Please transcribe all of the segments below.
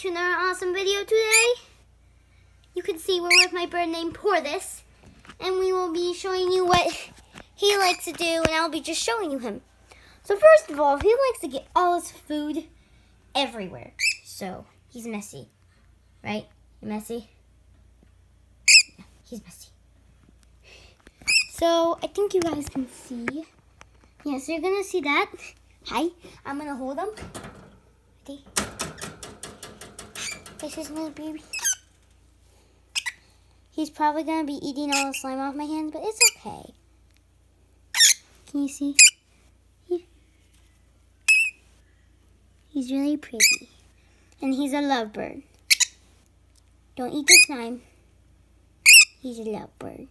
to another awesome video today. You can see we're with my bird named Porthos, and we will be showing you what he likes to do, and I'll be just showing you him. So first of all, he likes to get all his food everywhere. So he's messy, right? You messy? Yeah, he's messy. So I think you guys can see. Yeah, so you're gonna see that. Hi, I'm gonna hold him. Okay. This is my baby. He's probably gonna be eating all the slime off my hands, but it's okay. Can you see? He's really pretty. And he's a lovebird. Don't eat the slime. He's a lovebird.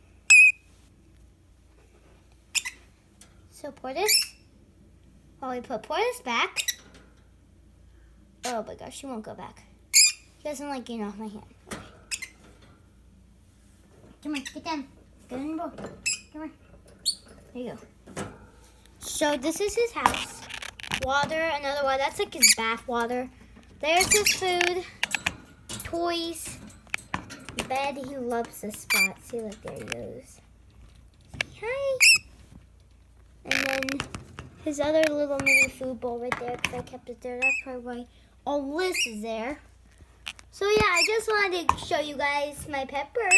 So Porthos, while we put Porthos back. Oh my gosh, he won't go back. He doesn't like getting off my hand. Okay. Come on, get down. Get in the bowl. Come on. There you go. So this is his house. Water, another water. That's like his bath water. There's his food. Toys. Bed. He loves this spot. See, look, there he goes. Hi. And then his other little mini food bowl right there, because I kept it there. That's probably why all this is there. So yeah, I just wanted to show you guys my pet bird.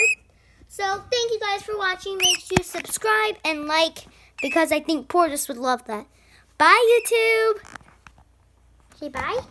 So thank you guys for watching. Make sure you subscribe and like, because I think Porthos would love that. Bye, YouTube. Say bye.